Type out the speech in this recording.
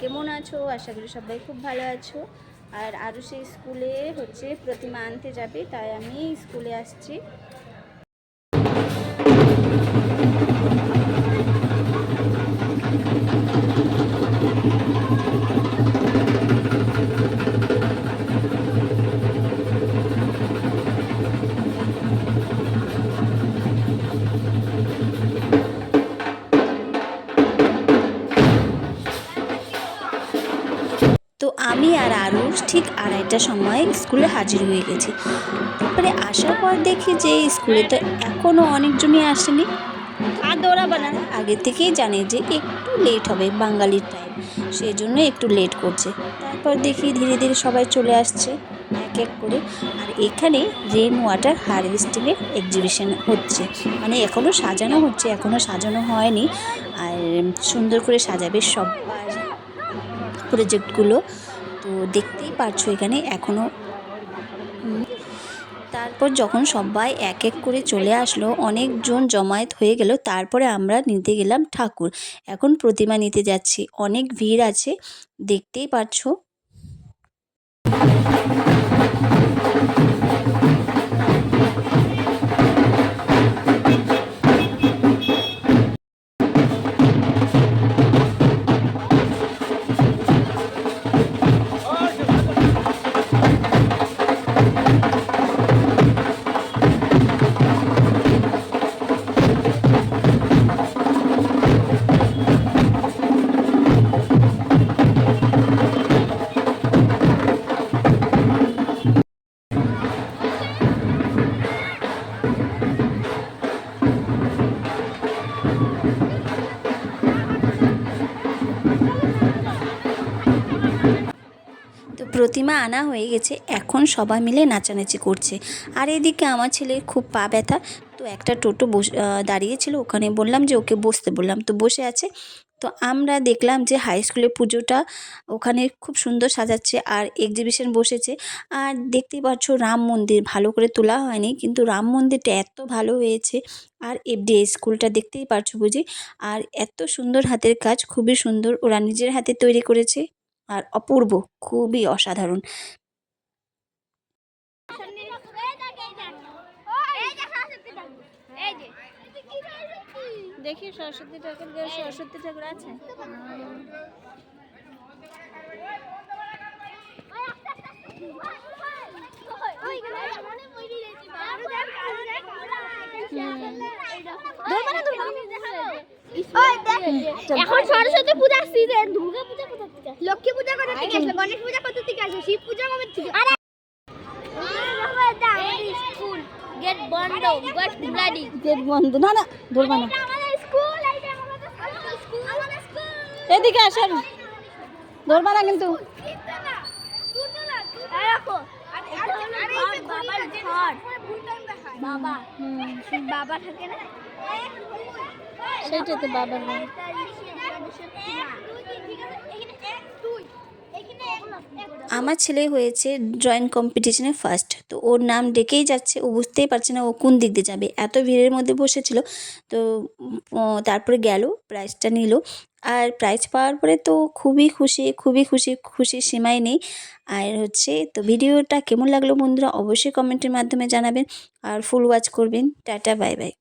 কেমন আছো? আশা করি সবাই খুব ভালো আছো। আর আরও সেই স্কুলে হচ্ছে প্রতিমা আনতে যাবে, তাই আমি স্কুলে আসছি। তো আমি আর আরুষ ঠিক 2:30টার সময় স্কুলে হাজির হয়ে গেছি। তারপরে আসার পর দেখি যে স্কুলে তো এখনও অনেকজনই আসেনি। আর দৌড়াবে না, আগে থেকেই জানে যে একটু লেট হবে, বাঙালির টাইম, সেই জন্য একটু লেট করছে। তারপর দেখি ধীরে ধীরে সবাই চলে আসছে এক এক করে। আর এখানে রেন ওয়াটার হারভেস্টিংয়ের এক্সিবিশন হচ্ছে, মানে এখনও সাজানো হচ্ছে, এখনও সাজানো হয়নি। আর সুন্দর করে সাজাবে সবার প্রজেক্টগুলো, তো দেখতেই পারছো এখানে এখনও। তারপর যখন সবাই এক এক করে চলে আসলো, অনেকজন জমায়েত হয়ে গেল, তারপরে আমরা নিতে গেলাম ঠাকুর। এখন প্রতিমা নিতে যাচ্ছি, অনেক ভিড় আছে, দেখতেই পারছো। তো প্রতিমা আনা হয়ে গেছে, এখন সবাই মিলে নাচানাচি করছে। আর এদিকে আমার ছেলের খুব পা ব্যথা, তো একটা টোটো দাঁড়িয়েছিল ওখানে, বললাম যে ওকে বসতে বললাম, তো বসে আছে। তো আমরা দেখলাম যে হাই স্কুলের পুজোটা ওখানে খুব সুন্দর সাজাচ্ছে আর এক্সিবিশন বসেছে। আর দেখতেই পাচ্ছ রাম মন্দির ভালো করে তোলা হয়নি, কিন্তু রাম মন্দিরটা এত ভালো হয়েছে। আর এফডিএ স্কুলটা দেখতেই পারছো বুঝি। আর এত সুন্দর হাতের কাজ, খুবই সুন্দর, ওরা নিজের হাতে তৈরি করেছে আর অপূর্ব, খুবই অসাধারণ। দেখি সরস্বতী ঠাকুর, সরস্বতী ঠাকুর আছে। এখন সরস্বতী পূজার সিজন, দুর্গা পূজা কোথা থেকে, লক্ষ্মী পূজা কোথা থেকে আসবে, গণেশ পূজা কোথা থেকে আসবে, শিব পূজা কবে থেকে? আরে স্কুল গেট বন্ধ, গেট ব্লাডি, গেট বন্ধ না, না ধরবা না। আমাদের স্কুল, এইটা আমাদের স্কুল, আমাদের স্কুল। এদিকে আসেন, ধরবা না কিন্তু। দেখো বাবার ঘর, বাবা বাবা থাকে না, সেইটাতে বাবার ঘর। আমার ছেলে হয়েছে ড্রয়িং কম্পিটিশনে ফার্স্ট, তো ওর নাম ডেকেই যাচ্ছে, ও বুঝতেই পারছে না ও কোন দিক দিয়ে যাবে, এত ভিড়ের মধ্যে বসেছিল। তো তারপরে গেল, প্রাইজটা নিল। আর প্রাইজ পাওয়ার পরে তো খুবই খুশি, খুবই খুশি, খুশির সীমাই নেই। আর হচ্ছে তো ভিডিওটা কেমন লাগলো বন্ধুরা অবশ্যই কমেন্টের মাধ্যমে জানাবেন, আর ফুল ওয়াচ করবেন। Tata, bye bye.